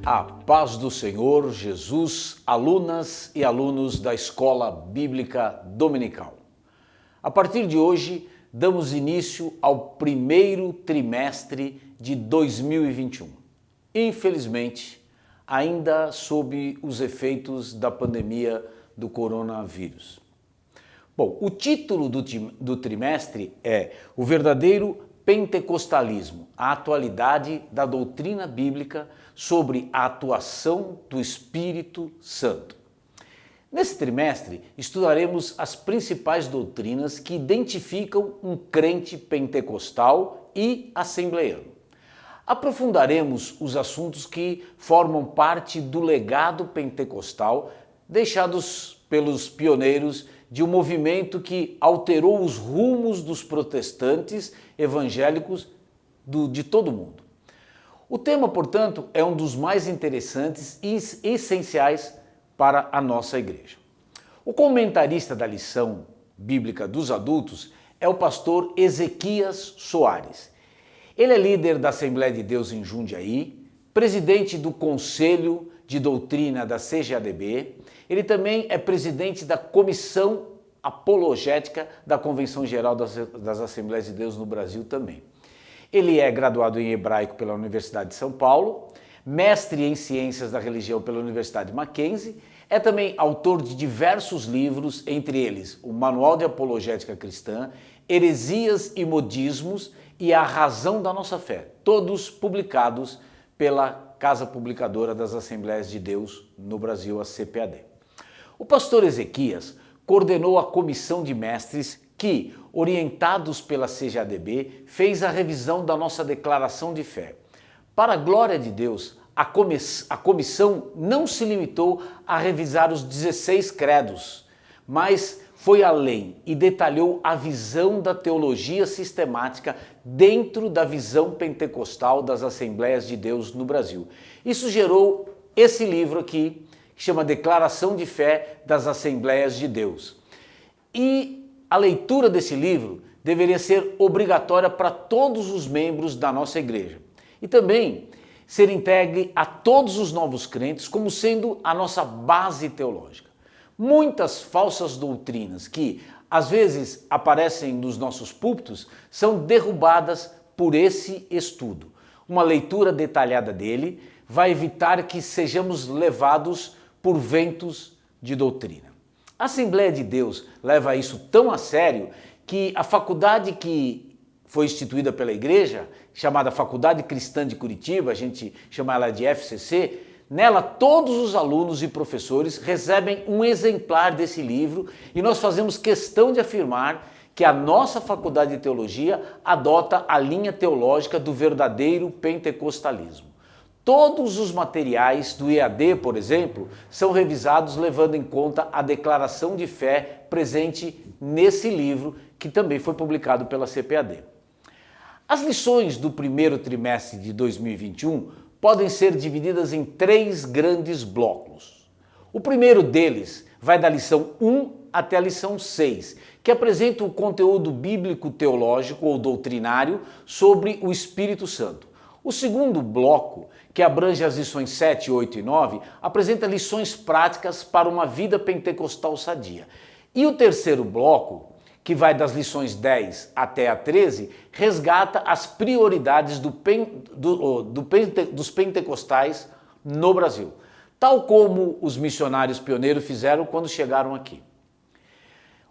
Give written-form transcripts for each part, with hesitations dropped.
A paz do Senhor Jesus, alunas e alunos da Escola Bíblica Dominical. A partir de hoje, damos início ao primeiro trimestre de 2021. Infelizmente, ainda sob os efeitos da pandemia do coronavírus. Bom, o título do trimestre é O Verdadeiro Pentecostalismo, a atualidade da doutrina bíblica sobre a atuação do Espírito Santo. Nesse trimestre, estudaremos as principais doutrinas que identificam um crente pentecostal e assembleiano. Aprofundaremos os assuntos que formam parte do legado pentecostal deixados pelos pioneiros de um movimento que alterou os rumos dos protestantes evangélicos de todo o mundo. O tema, portanto, é um dos mais interessantes e essenciais para a nossa igreja. O comentarista da lição bíblica dos adultos é o pastor Ezequias Soares. Ele é líder da Assembleia de Deus em Jundiaí, presidente do Conselho de Doutrina da CGADB, ele também é presidente da Comissão Apologética da Convenção Geral das Assembleias de Deus no Brasil também. Ele é graduado em hebraico pela Universidade de São Paulo, mestre em ciências da religião pela Universidade Mackenzie, é também autor de diversos livros, entre eles o Manual de Apologética Cristã, Heresias e Modismos e A Razão da Nossa Fé, todos publicados pela Casa Publicadora das Assembleias de Deus no Brasil, a CPAD. O pastor Ezequias coordenou a comissão de mestres que, orientados pela CGADB, fez a revisão da nossa declaração de fé. Para a glória de Deus, a comissão não se limitou a revisar os 16 credos, mas foi além e detalhou a visão da teologia sistemática dentro da visão pentecostal das Assembleias de Deus no Brasil. Isso gerou esse livro aqui, que chama Declaração de Fé das Assembleias de Deus. E a leitura desse livro deveria ser obrigatória para todos os membros da nossa igreja. E também ser entregue a todos os novos crentes como sendo a nossa base teológica. Muitas falsas doutrinas que às vezes aparecem nos nossos púlpitos são derrubadas por esse estudo. Uma leitura detalhada dele vai evitar que sejamos levados por ventos de doutrina. A Assembleia de Deus leva isso tão a sério que a faculdade que foi instituída pela igreja, chamada Faculdade Cristã de Curitiba, a gente chama ela de FCC, nela todos os alunos e professores recebem um exemplar desse livro e nós fazemos questão de afirmar que a nossa Faculdade de Teologia adota a linha teológica do verdadeiro pentecostalismo. Todos os materiais do EAD, por exemplo, são revisados levando em conta a declaração de fé presente nesse livro, que também foi publicado pela CPAD. As lições do primeiro trimestre de 2021 podem ser divididas em 3 grandes blocos. O primeiro deles vai da lição 1 até a lição 6, que apresenta o conteúdo bíblico teológico ou doutrinário sobre o Espírito Santo. O segundo bloco, que abrange as lições 7, 8 e 9, apresenta lições práticas para uma vida pentecostal sadia. E o terceiro bloco, que vai das lições 10 até a 13, resgata as prioridades dos pentecostais no Brasil, tal como os missionários pioneiros fizeram quando chegaram aqui.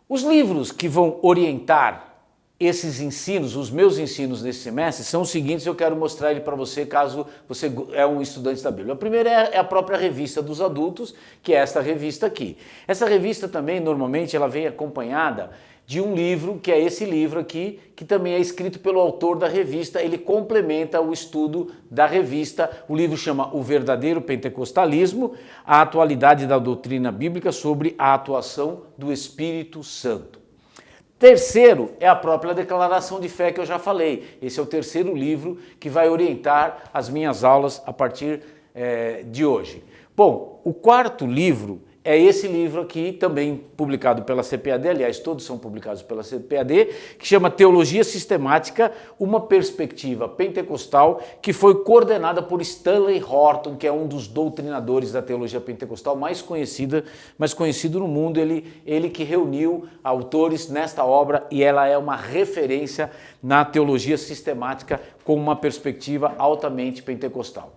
Os livros que vão orientar esses ensinos, os meus ensinos nesse semestre, são os seguintes, eu quero mostrar ele para você caso você é um estudante da Bíblia. A primeira é a própria revista dos adultos, que é esta revista aqui. Essa revista também, normalmente, ela vem acompanhada de um livro, que é esse livro aqui, que também é escrito pelo autor da revista, ele complementa o estudo da revista. O livro chama O Verdadeiro Pentecostalismo, a atualidade da doutrina bíblica sobre a atuação do Espírito Santo. Terceiro é a própria declaração de fé que eu já falei. Esse é o terceiro livro que vai orientar as minhas aulas a partir de hoje. Bom, o quarto livro é esse livro aqui, também publicado pela CPAD, aliás, todos são publicados pela CPAD, que chama Teologia Sistemática, uma perspectiva pentecostal, que foi coordenada por Stanley Horton, que é um dos doutrinadores da teologia pentecostal mais conhecido no mundo. Ele que reuniu autores nesta obra e ela é uma referência na teologia sistemática com uma perspectiva altamente pentecostal.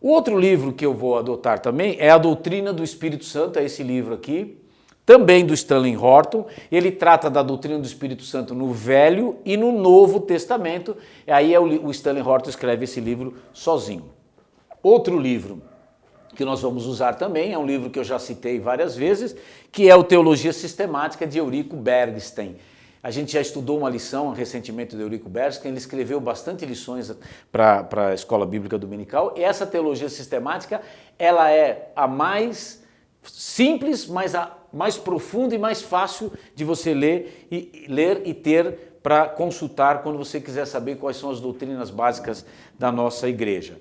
O outro livro que eu vou adotar também é A Doutrina do Espírito Santo, é esse livro aqui, também do Stanley Horton. Ele trata da doutrina do Espírito Santo no Velho e no Novo Testamento, e aí o Stanley Horton escreve esse livro sozinho. Outro livro que nós vamos usar também é um livro que eu já citei várias vezes, que é o Teologia Sistemática de Eurico Bergsten. A gente já estudou uma lição recentemente do Eurico Bergsten, ele escreveu bastante lições para a Escola Bíblica Dominical, e essa teologia sistemática, ela é a mais simples, mas a mais profunda e mais fácil de você ler e ter para consultar quando você quiser saber quais são as doutrinas básicas da nossa igreja.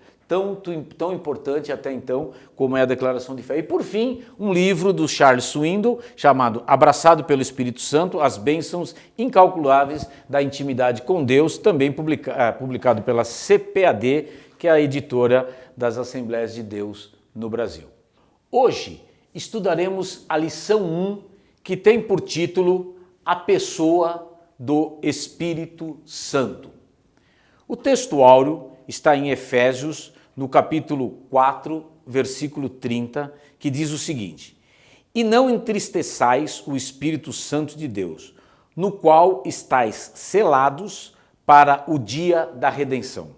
Tão importante até então como é a declaração de fé. E por fim, um livro do Charles Swindoll chamado Abraçado pelo Espírito Santo, As Bênçãos Incalculáveis da Intimidade com Deus, também publicado pela CPAD, que é a editora das Assembleias de Deus no Brasil. Hoje estudaremos a lição 1, que tem por título A Pessoa do Espírito Santo. O texto áureo está em Efésios, no capítulo 4, versículo 30, que diz o seguinte: E não entristeçais o Espírito Santo de Deus, no qual estáis selados para o dia da redenção.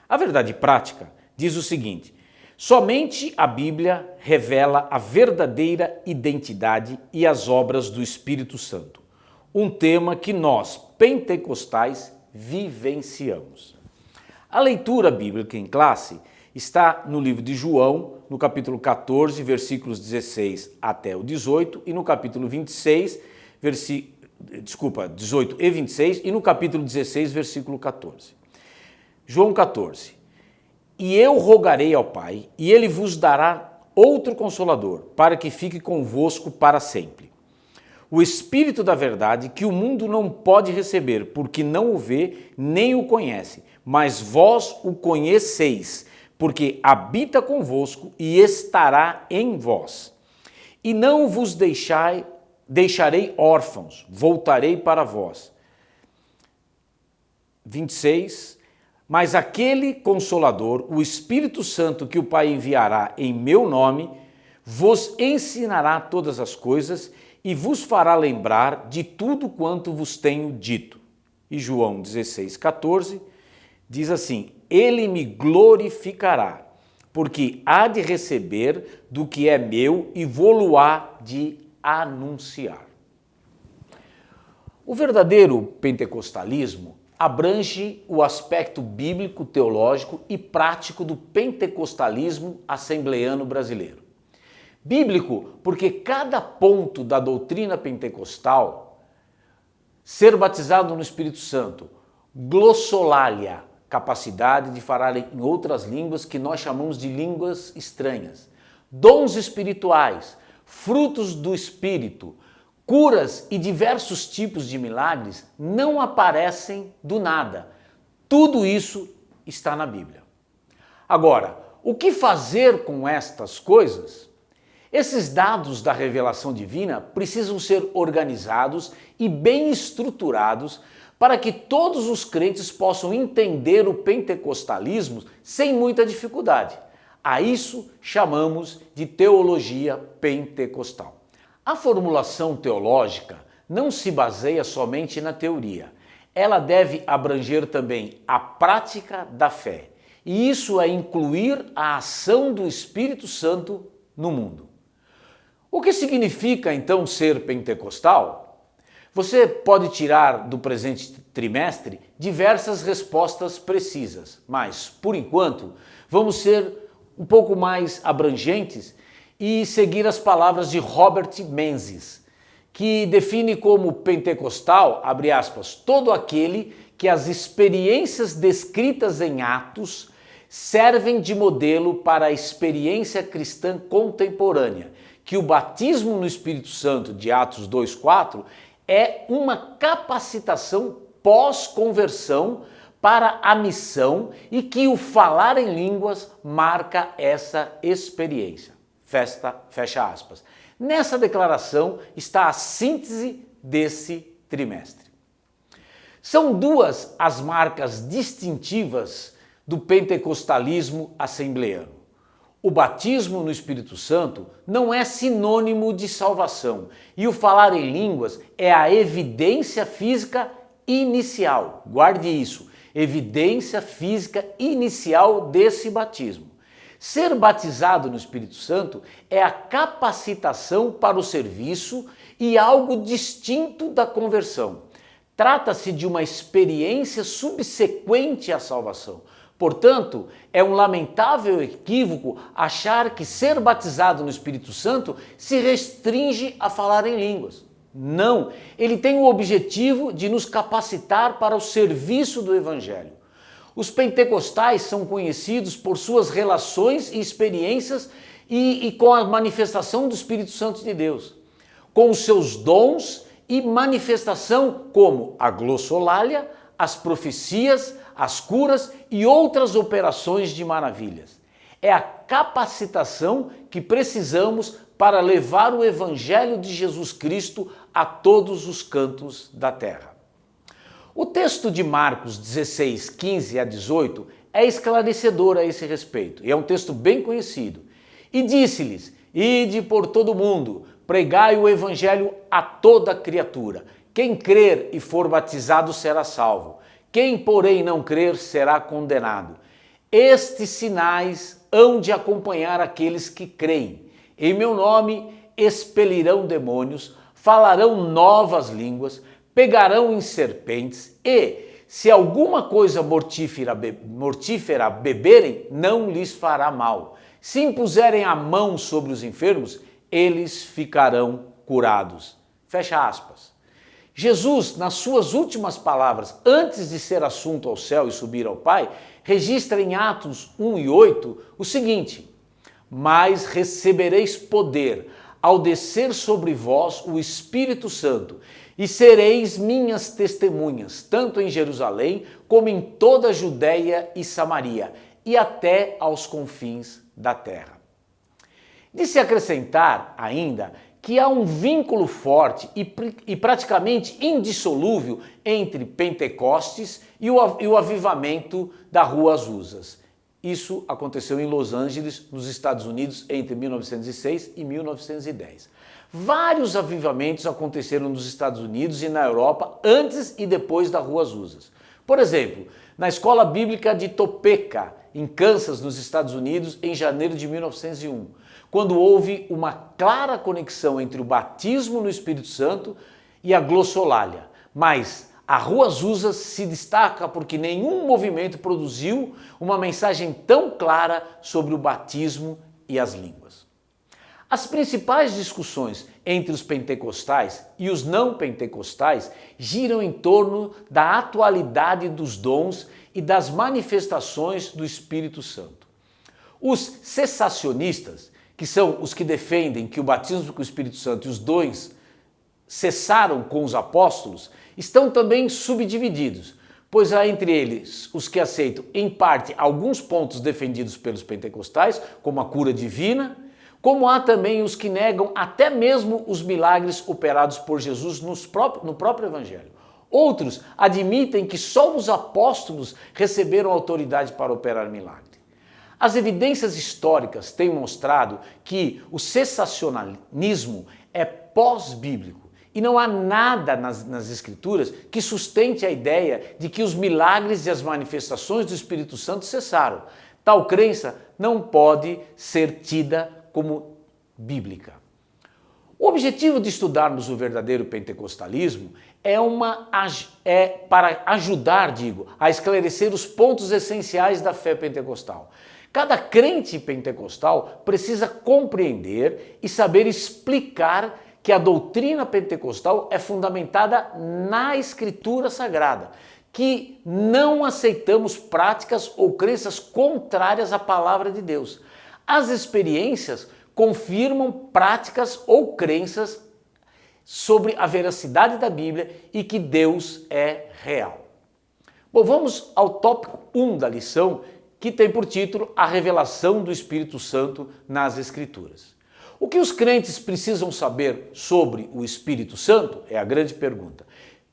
A verdade prática diz o seguinte: somente a Bíblia revela a verdadeira identidade e as obras do Espírito Santo, um tema que nós, pentecostais, vivenciamos. A leitura bíblica em classe está no livro de João, no capítulo 14, versículos 16 até o 18, e no capítulo 18 e 26, e no capítulo 16, versículo 14. João 14. E eu rogarei ao Pai, e ele vos dará outro Consolador, para que fique convosco para sempre. O Espírito da verdade, que o mundo não pode receber, porque não o vê nem o conhece, mas vós o conheceis, porque habita convosco e estará em vós. E não vos deixarei órfãos, voltarei para vós. 26. Mas aquele Consolador, o Espírito Santo que o Pai enviará em meu nome, vos ensinará todas as coisas e vos fará lembrar de tudo quanto vos tenho dito. E João 16, 14 diz assim: Ele me glorificará, porque há de receber do que é meu e vou-lo-á de anunciar. O verdadeiro pentecostalismo abrange o aspecto bíblico, teológico e prático do pentecostalismo assembleiano brasileiro. Bíblico, porque cada ponto da doutrina pentecostal, ser batizado no Espírito Santo, glossolalia, capacidade de falar em outras línguas que nós chamamos de línguas estranhas, dons espirituais, frutos do Espírito, curas e diversos tipos de milagres não aparecem do nada. Tudo isso está na Bíblia. Agora, o que fazer com estas coisas? Esses dados da revelação divina precisam ser organizados e bem estruturados para que todos os crentes possam entender o pentecostalismo sem muita dificuldade. A isso chamamos de teologia pentecostal. A formulação teológica não se baseia somente na teoria. Ela deve abranger também a prática da fé. E isso é incluir a ação do Espírito Santo no mundo. O que significa então ser pentecostal? Você pode tirar do presente trimestre diversas respostas precisas, mas, por enquanto, vamos ser um pouco mais abrangentes e seguir as palavras de Robert Menzies, que define como pentecostal, abre aspas, todo aquele que as experiências descritas em Atos servem de modelo para a experiência cristã contemporânea, que o batismo no Espírito Santo de Atos 2:4 é uma capacitação pós-conversão para a missão e que o falar em línguas marca essa experiência. Fecha aspas. Nessa declaração está a síntese desse trimestre. São duas as marcas distintivas do pentecostalismo assembleano. O batismo no Espírito Santo não é sinônimo de salvação e o falar em línguas é a evidência física inicial. Guarde isso, evidência física inicial desse batismo. Ser batizado no Espírito Santo é a capacitação para o serviço e algo distinto da conversão. Trata-se de uma experiência subsequente à salvação. Portanto, é um lamentável equívoco achar que ser batizado no Espírito Santo se restringe a falar em línguas. Não, ele tem o objetivo de nos capacitar para o serviço do Evangelho. Os pentecostais são conhecidos por suas relações e experiências e com a manifestação do Espírito Santo de Deus, com os seus dons e manifestação como a glossolalia, as profecias, as curas e outras operações de maravilhas. É a capacitação que precisamos para levar o Evangelho de Jesus Cristo a todos os cantos da terra. O texto de Marcos 16, 15 a 18 é esclarecedor a esse respeito, e é um texto bem conhecido. E disse-lhes: ide por todo o mundo, pregai o Evangelho a toda criatura. Quem crer e for batizado será salvo. Quem, porém, não crer será condenado. Estes sinais hão de acompanhar aqueles que creem. Em meu nome expelirão demônios, falarão novas línguas, pegarão em serpentes e, se alguma coisa mortífera beberem, não lhes fará mal. Se impuserem a mão sobre os enfermos, eles ficarão curados. Fecha aspas. Jesus, nas suas últimas palavras, antes de ser assunto ao céu e subir ao Pai, registra em Atos 1:8 o seguinte: mas recebereis poder ao descer sobre vós o Espírito Santo, e sereis minhas testemunhas, tanto em Jerusalém como em toda a Judéia e Samaria, e até aos confins da terra. De se acrescentar ainda que há um vínculo forte e praticamente indissolúvel entre Pentecostes e o avivamento da Rua Azuzas. Isso aconteceu em Los Angeles, nos Estados Unidos, entre 1906 e 1910. Vários avivamentos aconteceram nos Estados Unidos e na Europa antes e depois da Rua Azuzas. Por exemplo, na Escola Bíblica de Topeka, em Kansas, nos Estados Unidos, em janeiro de 1901, quando houve uma clara conexão entre o batismo no Espírito Santo e a glossolalia. Mas a Rua Azuzas se destaca porque nenhum movimento produziu uma mensagem tão clara sobre o batismo e as línguas. As principais discussões entre os pentecostais e os não pentecostais giram em torno da atualidade dos dons e das manifestações do Espírito Santo. Os cessacionistas, que são os que defendem que o batismo com o Espírito Santo e os dons cessaram com os apóstolos, estão também subdivididos, pois há entre eles os que aceitam, em parte, alguns pontos defendidos pelos pentecostais, como a cura divina, como há também os que negam até mesmo os milagres operados por Jesus no próprio Evangelho. Outros admitem que só os apóstolos receberam autoridade para operar milagre. As evidências históricas têm mostrado que o cessacionalismo é pós-bíblico e não há nada nas Escrituras que sustente a ideia de que os milagres e as manifestações do Espírito Santo cessaram. Tal crença não pode ser tida como bíblica. O objetivo de estudarmos o verdadeiro pentecostalismo é para ajudar, a esclarecer os pontos essenciais da fé pentecostal. Cada crente pentecostal precisa compreender e saber explicar que a doutrina pentecostal é fundamentada na Escritura Sagrada, que não aceitamos práticas ou crenças contrárias à palavra de Deus. As experiências confirmam práticas ou crenças sobre a veracidade da Bíblia e que Deus é real. Bom, vamos ao tópico 1 da lição, que tem por título A Revelação do Espírito Santo nas Escrituras. O que os crentes precisam saber sobre o Espírito Santo é a grande pergunta.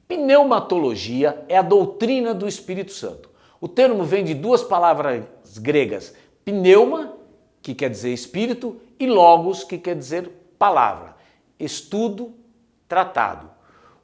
Pneumatologia é a doutrina do Espírito Santo. O termo vem de duas palavras gregas, pneuma, que quer dizer espírito, e logos, que quer dizer palavra, estudo, tratado.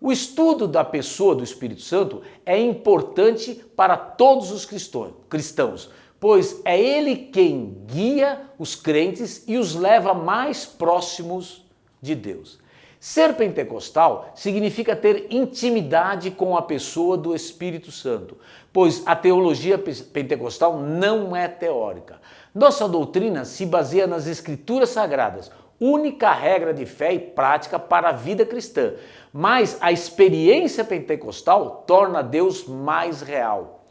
O estudo da pessoa do Espírito Santo é importante para todos os cristãos, pois é ele quem guia os crentes e os leva mais próximos de Deus. Ser pentecostal significa ter intimidade com a pessoa do Espírito Santo, pois a teologia pentecostal não é teórica. Nossa doutrina se baseia nas Escrituras Sagradas, única regra de fé e prática para a vida cristã, mas a experiência pentecostal torna Deus mais real.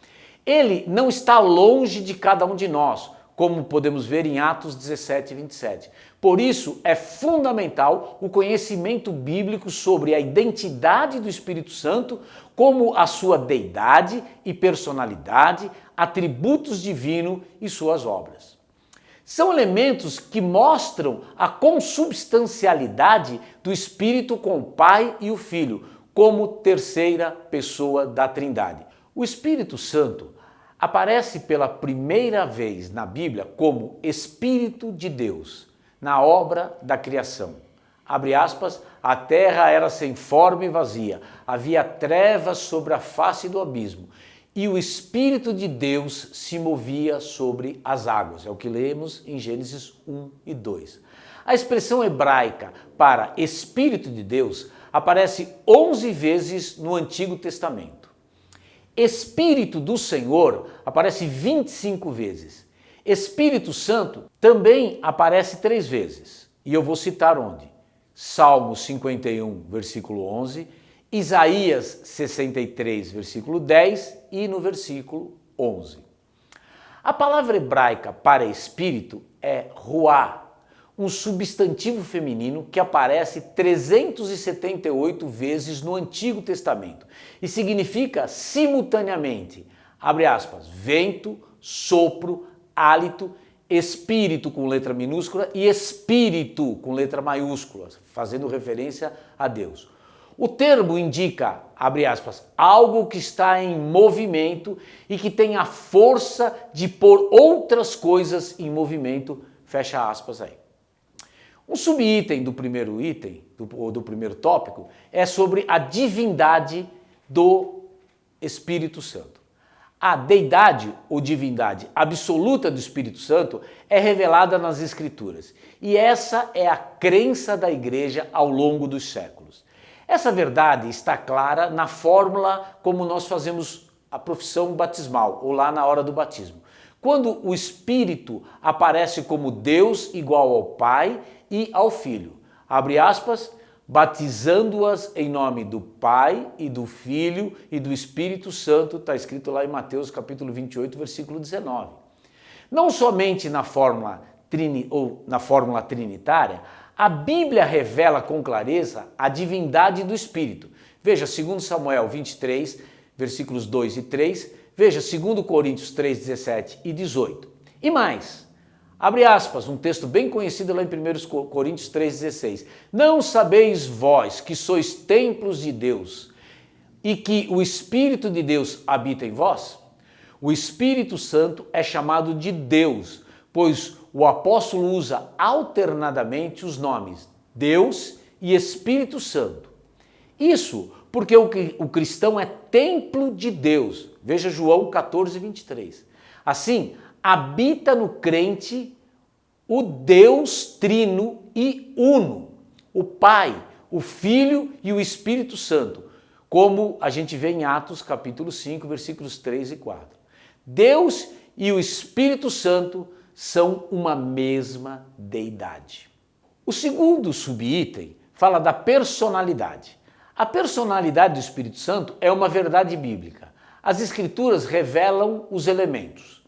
Ele não está longe de cada um de nós, como podemos ver em Atos 17 e 27. Por isso, é fundamental o conhecimento bíblico sobre a identidade do Espírito Santo, como a sua deidade e personalidade, atributos divinos e suas obras. São elementos que mostram a consubstancialidade do Espírito com o Pai e o Filho, como terceira pessoa da Trindade. O Espírito Santo aparece pela primeira vez na Bíblia como Espírito de Deus, na obra da criação. Abre aspas, a terra era sem forma e vazia, havia trevas sobre a face do abismo, e o Espírito de Deus se movia sobre as águas. É o que lemos em Gênesis 1 e 2. A expressão hebraica para Espírito de Deus aparece 11 vezes no Antigo Testamento. Espírito do Senhor aparece 25 vezes. Espírito Santo também aparece 3 vezes. E eu vou citar onde? Salmo 51, versículo 11, Isaías 63, versículo 10 e no versículo 11. A palavra hebraica para espírito é ruá, um substantivo feminino que aparece 378 vezes no Antigo Testamento e significa simultaneamente, abre aspas, vento, sopro, hálito, espírito com letra minúscula e espírito com letra maiúscula, fazendo referência a Deus. O termo indica, abre aspas, algo que está em movimento e que tem a força de pôr outras coisas em movimento, fecha aspas aí. Um subitem do primeiro item, do primeiro tópico, é sobre a divindade do Espírito Santo. A deidade ou divindade absoluta do Espírito Santo é revelada nas Escrituras. E essa é a crença da igreja ao longo dos séculos. Essa verdade está clara na fórmula como nós fazemos a profissão batismal, ou lá na hora do batismo. Quando o Espírito aparece como Deus igual ao Pai e ao Filho, abre aspas, batizando-as em nome do Pai e do Filho e do Espírito Santo, está escrito lá em Mateus capítulo 28, versículo 19. Não somente na fórmula trinitária, a Bíblia revela com clareza a divindade do Espírito. Veja 2 Samuel 23, versículos 2 e 3, veja 2 Coríntios 3, 17 e 18. E mais, abre aspas, um texto bem conhecido lá em 1 Coríntios 3, 16. Não sabeis vós que sois templos de Deus e que o Espírito de Deus habita em vós? O Espírito Santo é chamado de Deus, pois o apóstolo usa alternadamente os nomes Deus e Espírito Santo. Isso porque o cristão é templo de Deus. Veja João 14, 23. Assim, habita no crente o Deus trino e uno, o Pai, o Filho e o Espírito Santo, como a gente vê em Atos capítulo 5, versículos 3 e 4. Deus e o Espírito Santo são uma mesma deidade. O segundo subitem fala da personalidade. A personalidade do Espírito Santo é uma verdade bíblica. As Escrituras revelam os elementos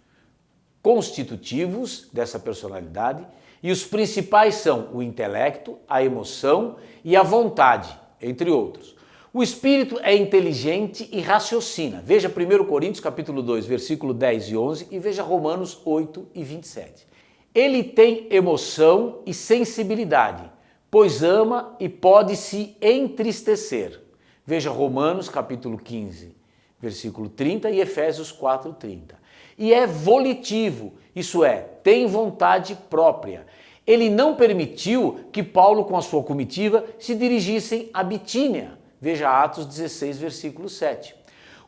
constitutivos dessa personalidade E os principais são o intelecto, a emoção e a vontade, entre outros. O espírito é inteligente e raciocina. Veja 1 Coríntios capítulo 2, versículo 10 e 11 e veja Romanos 8 e 27. Ele tem emoção e sensibilidade, pois ama e pode se entristecer. Veja Romanos capítulo 15, versículo 30 e Efésios 4, 30. E é volitivo, isso é, tem vontade própria. Ele não permitiu que Paulo com a sua comitiva se dirigissem a Bitínia. Veja Atos 16, versículo 7.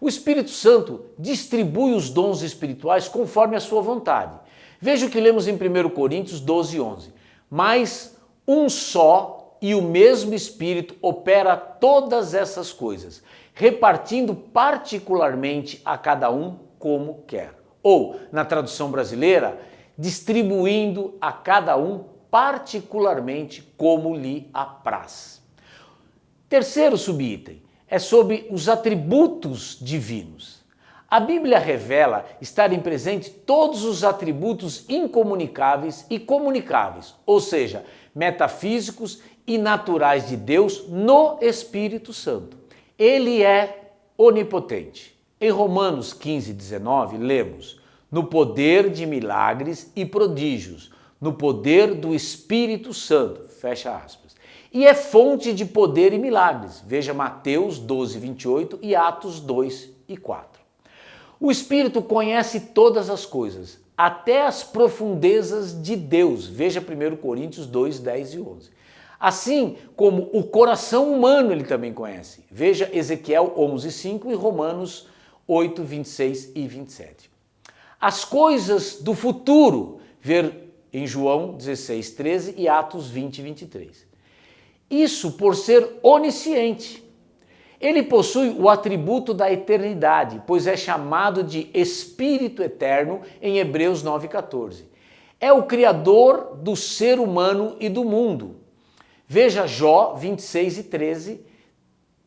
O Espírito Santo distribui os dons espirituais conforme a sua vontade. Veja o que lemos em 1 Coríntios 12, 11. Mas um só e o mesmo Espírito opera todas essas coisas, repartindo particularmente a cada um como quer. Ou, na tradução brasileira, distribuindo a cada um particularmente como lhe apraz. Terceiro subitem é sobre os atributos divinos. A Bíblia revela estarem presentes todos os atributos incomunicáveis e comunicáveis, ou seja, metafísicos e naturais de Deus no Espírito Santo. Ele é onipotente. Em Romanos 15, 19, lemos: no poder de milagres e prodígios, no poder do Espírito Santo, fecha aspas. E é fonte de poder e milagres. Veja Mateus 12, 28 e Atos 2 e 4. O Espírito conhece todas as coisas, até as profundezas de Deus. Veja 1 Coríntios 2, 10 e 11. Assim como o coração humano ele também conhece. Veja Ezequiel 11, 5 e Romanos 8, 26 e 27. As coisas do futuro, ver em João 16, 13 e Atos 20, 23. Isso por ser onisciente. Ele possui o atributo da eternidade, pois é chamado de Espírito Eterno em Hebreus 9,14. É o Criador do ser humano e do mundo. Veja Jó 26 e 13,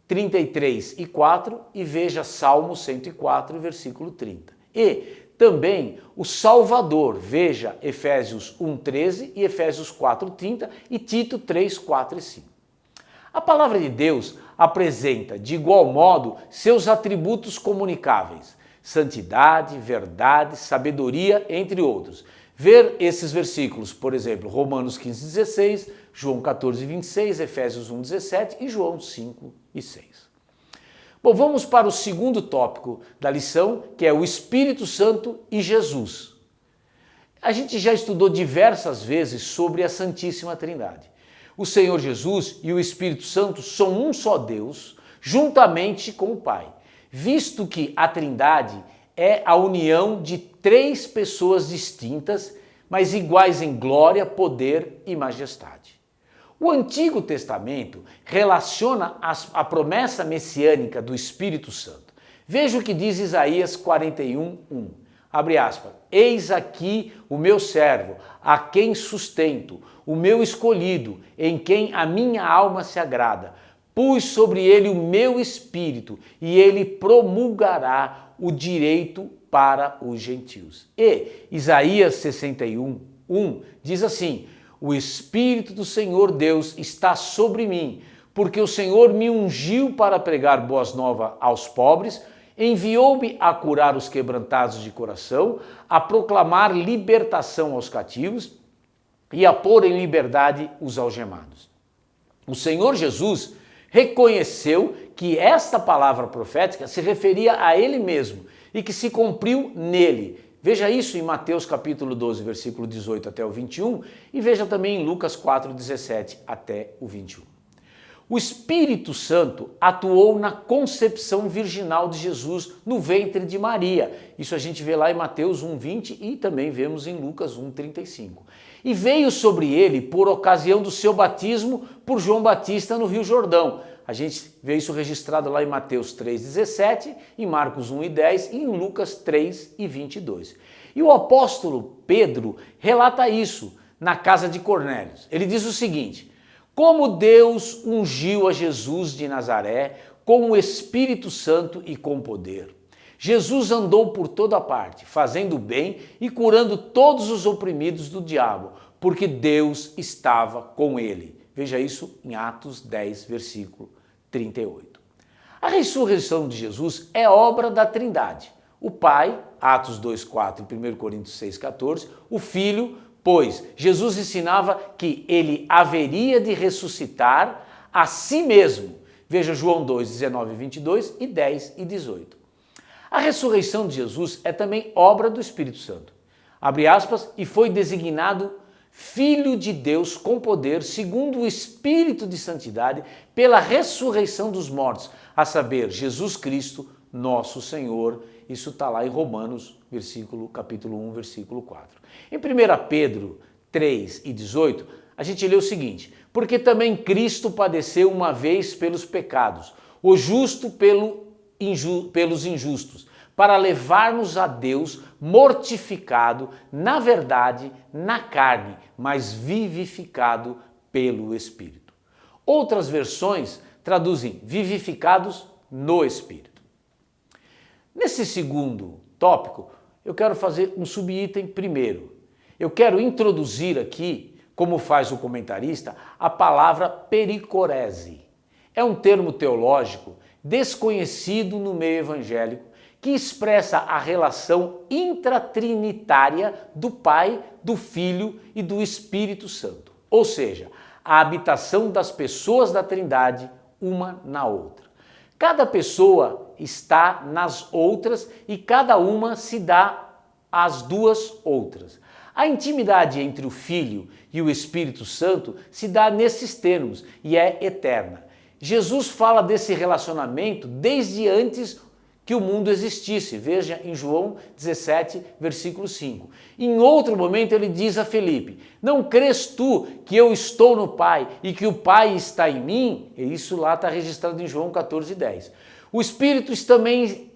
33 e 4 e veja Salmo 104, versículo 30. E também o Salvador, veja Efésios 1,13 e Efésios 4,30 e Tito 3, 4 e 5. A palavra de Deus apresenta, de igual modo, seus atributos comunicáveis, santidade, verdade, sabedoria, entre outros. Ver esses versículos, por exemplo, Romanos 15, 16, João 14, 26, Efésios 1, 17 e João 5 e 6. Bom, vamos para o segundo tópico da lição, que é o Espírito Santo e Jesus. A gente já estudou diversas vezes sobre a Santíssima Trindade. O Senhor Jesus e o Espírito Santo são um só Deus, juntamente com o Pai, visto que a Trindade é a união de três pessoas distintas, mas iguais em glória, poder e majestade. O Antigo Testamento relaciona a promessa messiânica do Espírito Santo. Veja o que diz Isaías 41, 1. Abre aspas. Eis aqui o meu servo, a quem sustento, o meu escolhido, em quem a minha alma se agrada. Pus sobre ele o meu espírito, e ele promulgará o direito para os gentios. E Isaías 61, 1 diz assim: o Espírito do Senhor Deus está sobre mim, porque o Senhor me ungiu para pregar boas novas aos pobres, enviou-me a curar os quebrantados de coração, a proclamar libertação aos cativos e a pôr em liberdade os algemados. O Senhor Jesus reconheceu que esta palavra profética se referia a ele mesmo e que se cumpriu nele. Veja isso em Mateus capítulo 12, versículo 18 até o 21 e veja também em Lucas 4, 17 até o 21. O Espírito Santo atuou na concepção virginal de Jesus no ventre de Maria. Isso a gente vê lá em Mateus 1:20 e também vemos em Lucas 1:35. E veio sobre ele por ocasião do seu batismo por João Batista no Rio Jordão. A gente vê isso registrado lá em Mateus 3:17, em Marcos 1:10 e em Lucas 3:22. E o apóstolo Pedro relata isso na casa de Cornélio. Ele diz o seguinte: como Deus ungiu a Jesus de Nazaré com o Espírito Santo e com poder. Jesus andou por toda parte, fazendo bem e curando todos os oprimidos do diabo, porque Deus estava com ele. Veja isso em Atos 10, versículo 38. A ressurreição de Jesus é obra da Trindade. O Pai, Atos 2,4 e 1 Coríntios 6,14, o Filho, pois Jesus ensinava que ele haveria de ressuscitar a si mesmo. Veja João 2, 19 e 22 e 10 e 18. A ressurreição de Jesus é também obra do Espírito Santo. Abre aspas, e foi designado Filho de Deus com poder, segundo o Espírito de Santidade, pela ressurreição dos mortos, a saber, Jesus Cristo, nosso Senhor. Isso está lá em Romanos, capítulo 1, versículo 4. Em 1 Pedro 3 e 18, a gente lê o seguinte, porque também Cristo padeceu uma vez pelos pecados, o justo pelos injustos, para levar-nos a Deus mortificado, na verdade, na carne, mas vivificado pelo Espírito. Outras versões traduzem vivificados no Espírito. Nesse segundo tópico, eu quero fazer um subitem primeiro. Eu quero introduzir aqui, como faz o comentarista, a palavra pericorese. É um termo teológico desconhecido no meio evangélico que expressa a relação intratrinitária do Pai, do Filho e do Espírito Santo. Ou seja, a habitação das pessoas da Trindade uma na outra. Cada pessoa está nas outras e cada uma se dá às duas outras. A intimidade entre o Filho e o Espírito Santo se dá nesses termos e é eterna. Jesus fala desse relacionamento desde antes que o mundo existisse. Veja em João 17, versículo 5. Em outro momento ele diz a Felipe, não crês tu que eu estou no Pai e que o Pai está em mim? E isso lá está registrado em João 14, 10. O Espírito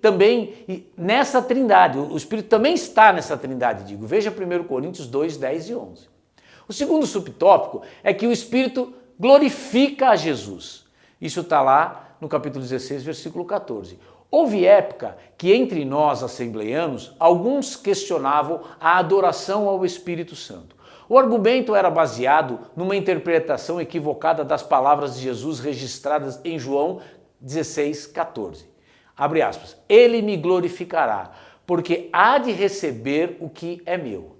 também nessa trindade, o Espírito também está nessa trindade, digo. Veja 1 Coríntios 2, 10 e 11. O segundo subtópico é que o Espírito glorifica a Jesus. Isso está lá no capítulo 16, versículo 14. Houve época que entre nós, assembleanos, alguns questionavam a adoração ao Espírito Santo. O argumento era baseado numa interpretação equivocada das palavras de Jesus registradas em João 16, 14. Abre aspas. Ele me glorificará, porque há de receber o que é meu.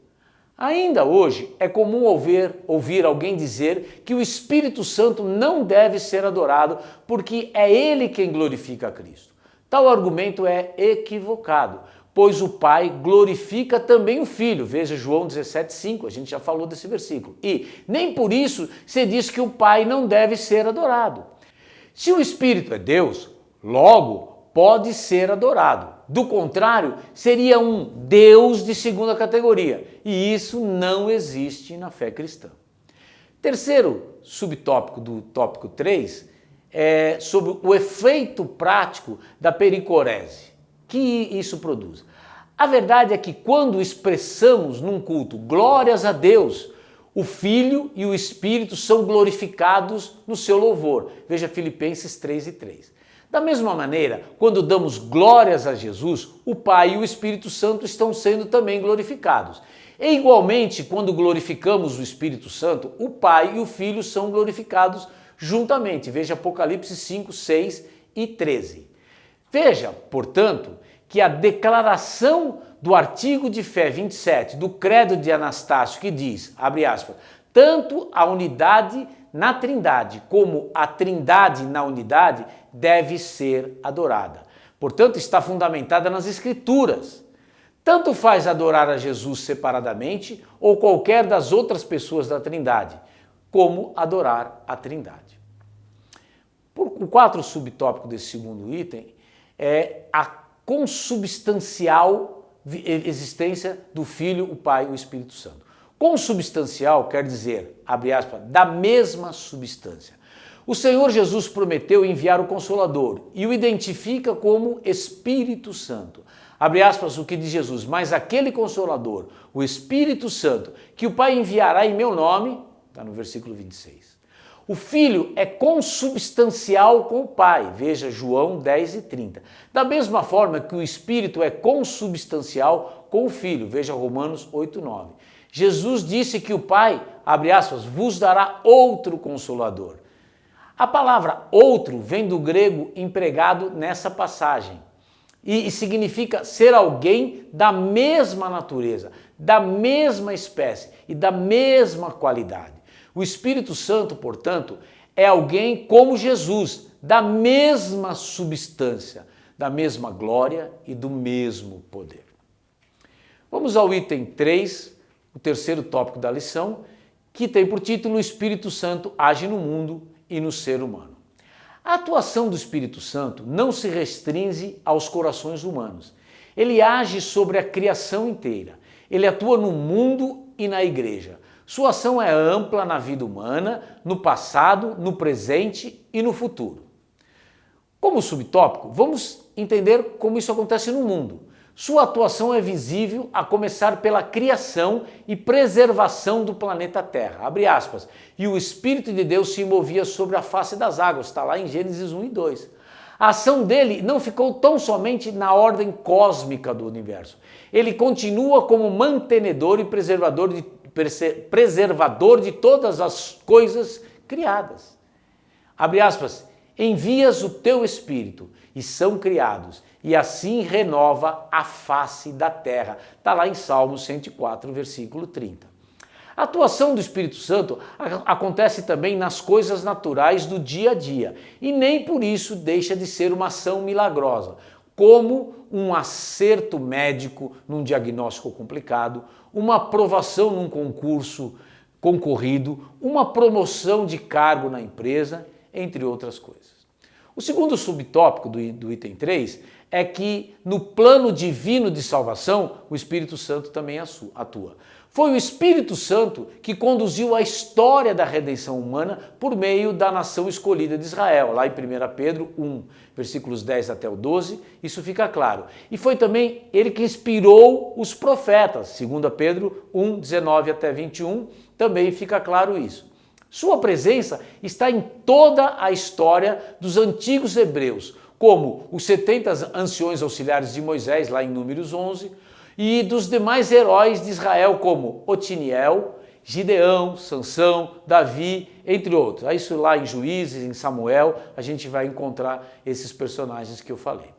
Ainda hoje é comum ouvir alguém dizer que o Espírito Santo não deve ser adorado porque é ele quem glorifica a Cristo. Tal argumento é equivocado, pois o Pai glorifica também o Filho. Veja João 17,5, a gente já falou desse versículo. E nem por isso se diz que o Pai não deve ser adorado. Se o Espírito é Deus, logo pode ser adorado. Do contrário, seria um Deus de segunda categoria. E isso não existe na fé cristã. Terceiro subtópico do tópico 3 é sobre o efeito prático da pericorese. Que isso produz? A verdade é que quando expressamos num culto glórias a Deus, o Filho e o Espírito são glorificados no seu louvor. Veja Filipenses 3 e 3. Da mesma maneira, quando damos glórias a Jesus, o Pai e o Espírito Santo estão sendo também glorificados. E igualmente, quando glorificamos o Espírito Santo, o Pai e o Filho são glorificados juntamente. Veja Apocalipse 5, 6 e 13. Veja, portanto, que a declaração do artigo de fé 27 do Credo de Anastácio, que diz, abre aspas, tanto a unidade na Trindade como a Trindade na unidade deve ser adorada. Portanto, está fundamentada nas Escrituras. Tanto faz adorar a Jesus separadamente ou qualquer das outras pessoas da Trindade, como adorar a Trindade. O quarto subtópico desse segundo item é a consubstancial existência do Filho, o Pai e o Espírito Santo. Consubstancial quer dizer, abre aspas, da mesma substância. O Senhor Jesus prometeu enviar o Consolador e o identifica como Espírito Santo. Abre aspas, o que diz Jesus, mas aquele Consolador, o Espírito Santo, que o Pai enviará em meu nome, está no versículo 26. O Filho é consubstancial com o Pai, veja João 10 e 30. Da mesma forma que o Espírito é consubstancial com o Filho, veja Romanos 8 e 9. Jesus disse que o Pai, abre aspas, vos dará outro Consolador. A palavra outro vem do grego empregado nessa passagem e significa ser alguém da mesma natureza, da mesma espécie e da mesma qualidade. O Espírito Santo, portanto, é alguém como Jesus, da mesma substância, da mesma glória e do mesmo poder. Vamos ao item 3, o terceiro tópico da lição, que tem por título: O Espírito Santo age no mundo e no ser humano. A atuação do Espírito Santo não se restringe aos corações humanos. Ele age sobre a criação inteira. Ele atua no mundo e na igreja. Sua ação é ampla na vida humana, no passado, no presente e no futuro. Como subtópico, vamos entender como isso acontece no mundo. Sua atuação é visível a começar pela criação e preservação do planeta Terra, abre aspas, e o Espírito de Deus se movia sobre a face das águas, está lá em Gênesis 1 e 2. A ação dele não ficou tão somente na ordem cósmica do universo. Ele continua como mantenedor e preservador de todas as coisas criadas. Abre aspas, envias o teu Espírito e são criados, e assim renova a face da terra. Está lá em Salmos 104, versículo 30. A atuação do Espírito Santo acontece também nas coisas naturais do dia a dia, e nem por isso deixa de ser uma ação milagrosa, como um acerto médico num diagnóstico complicado, uma aprovação num concurso concorrido, uma promoção de cargo na empresa, entre outras coisas. O segundo subtópico do item 3 é que no plano divino de salvação, o Espírito Santo também atua. Foi o Espírito Santo que conduziu a história da redenção humana por meio da nação escolhida de Israel. Lá em 1 Pedro 1, versículos 10 até o 12, isso fica claro. E foi também ele que inspirou os profetas. 2 Pedro 1, 19 até 21, também fica claro isso. Sua presença está em toda a história dos antigos hebreus, como os 70 anciões auxiliares de Moisés, lá em Números 11, e dos demais heróis de Israel, como Otiniel, Gideão, Sansão, Davi, entre outros. Isso lá em Juízes, em Samuel, a gente vai encontrar esses personagens que eu falei.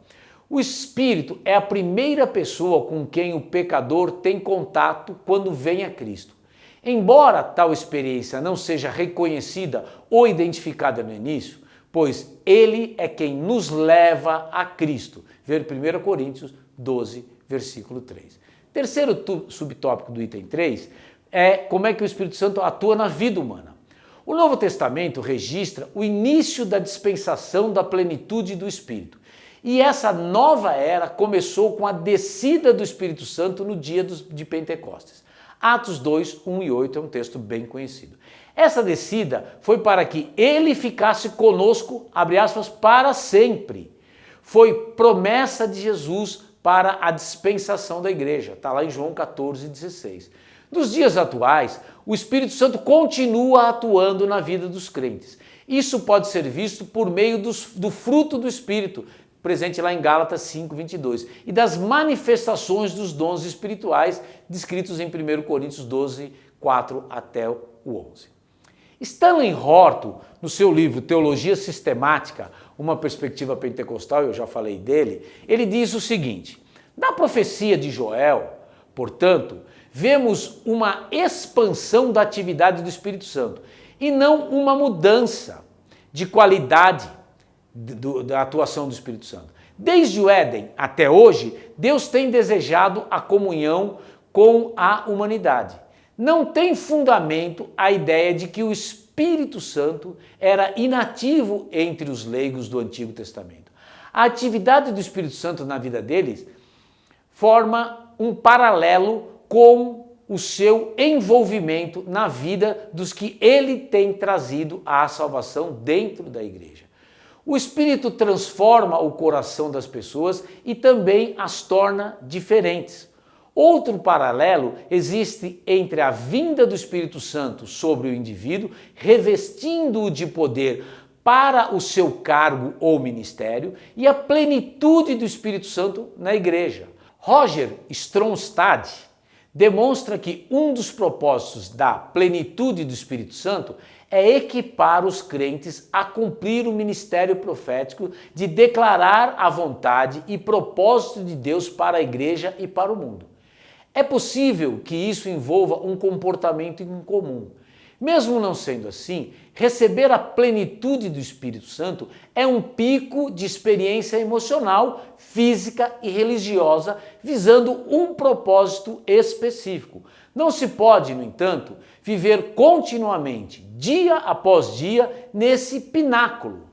O Espírito é a primeira pessoa com quem o pecador tem contato quando vem a Cristo. Embora tal experiência não seja reconhecida ou identificada no início, pois ele é quem nos leva a Cristo. Ver 1 Coríntios 12, versículo 3. Terceiro subtópico do item 3 é como é que o Espírito Santo atua na vida humana. O Novo Testamento registra o início da dispensação da plenitude do Espírito. E essa nova era começou com a descida do Espírito Santo no dia de Pentecostes. Atos 2, 1 e 8 é um texto bem conhecido. Essa descida foi para que ele ficasse conosco, abre aspas, para sempre. Foi promessa de Jesus para a dispensação da igreja. Está lá em João 14, 16. Nos dias atuais, o Espírito Santo continua atuando na vida dos crentes. Isso pode ser visto por meio do fruto do Espírito, presente lá em Gálatas 5, 22, e das manifestações dos dons espirituais descritos em 1 Coríntios 12, 4 até o 11. Stanley Horton, no seu livro Teologia Sistemática, uma perspectiva pentecostal, eu já falei dele, ele diz o seguinte: na profecia de Joel, portanto, vemos uma expansão da atividade do Espírito Santo e não uma mudança de qualidade da atuação do Espírito Santo. Desde o Éden até hoje, Deus tem desejado a comunhão com a humanidade. Não tem fundamento a ideia de que o Espírito Santo era inativo entre os leigos do Antigo Testamento. A atividade do Espírito Santo na vida deles forma um paralelo com o seu envolvimento na vida dos que ele tem trazido à salvação dentro da igreja. O Espírito transforma o coração das pessoas e também as torna diferentes. Outro paralelo existe entre a vinda do Espírito Santo sobre o indivíduo, revestindo-o de poder para o seu cargo ou ministério, e a plenitude do Espírito Santo na igreja. Roger Stronstad demonstra que um dos propósitos da plenitude do Espírito Santo é equipar os crentes a cumprir o ministério profético de declarar a vontade e propósito de Deus para a igreja e para o mundo. É possível que isso envolva um comportamento incomum. Mesmo não sendo assim, receber a plenitude do Espírito Santo é um pico de experiência emocional, física e religiosa visando um propósito específico. Não se pode, no entanto, viver continuamente, dia após dia, nesse pináculo.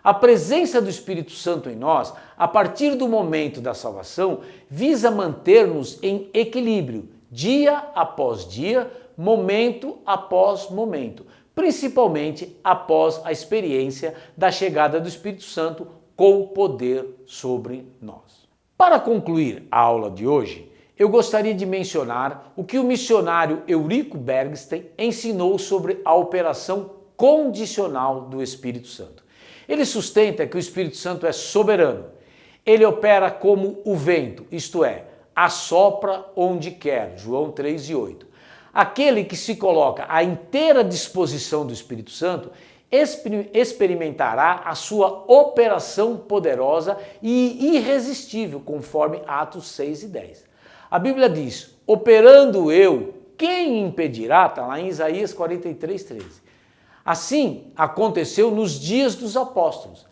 A presença do Espírito Santo em nós, a partir do momento da salvação, visa manter-nos em equilíbrio, dia após dia, momento após momento, principalmente após a experiência da chegada do Espírito Santo com poder sobre nós. Para concluir a aula de hoje, eu gostaria de mencionar o que o missionário Eurico Bergsten ensinou sobre a operação condicional do Espírito Santo. Ele sustenta que o Espírito Santo é soberano. Ele opera como o vento, isto é, assopra onde quer, João 3:8. Aquele que se coloca à inteira disposição do Espírito Santo experimentará a sua operação poderosa e irresistível, conforme Atos 6:10. A Bíblia diz, operando eu, quem impedirá? Está lá em Isaías 43:13. Assim aconteceu nos dias dos apóstolos.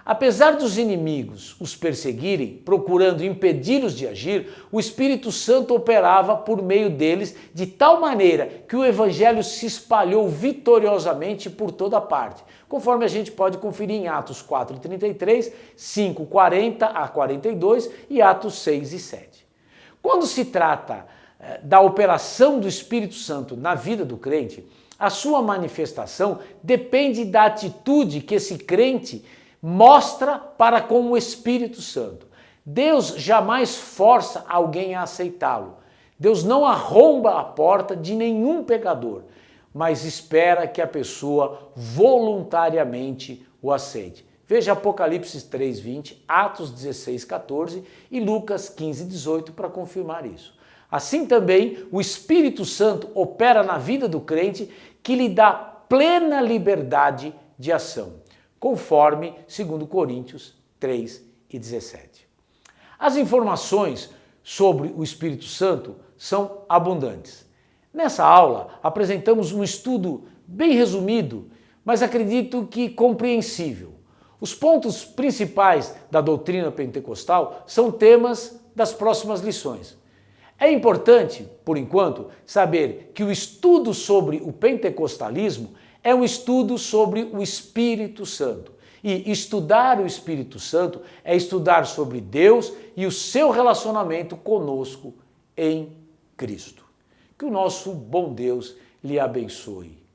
Apesar dos inimigos os perseguirem, procurando impedi-los de agir, o Espírito Santo operava por meio deles de tal maneira que o Evangelho se espalhou vitoriosamente por toda parte, conforme a gente pode conferir em Atos 4:33, 5:40 a 42 e Atos 6:7. Quando se trata da operação do Espírito Santo na vida do crente, a sua manifestação depende da atitude que esse crente mostra para com o Espírito Santo. Deus jamais força alguém a aceitá-lo. Deus não arromba a porta de nenhum pecador, mas espera que a pessoa voluntariamente o aceite. Veja Apocalipse 3:20, Atos 16:14 e Lucas 15:18 para confirmar isso. Assim também, o Espírito Santo opera na vida do crente que lhe dá plena liberdade de ação, conforme 2 Coríntios 3:17. As informações sobre o Espírito Santo são abundantes. Nessa aula, apresentamos um estudo bem resumido, mas acredito que compreensível. Os pontos principais da doutrina pentecostal são temas das próximas lições. É importante, por enquanto, saber que o estudo sobre o pentecostalismo é um estudo sobre o Espírito Santo. E estudar o Espírito Santo é estudar sobre Deus e o seu relacionamento conosco em Cristo. Que o nosso bom Deus lhe abençoe.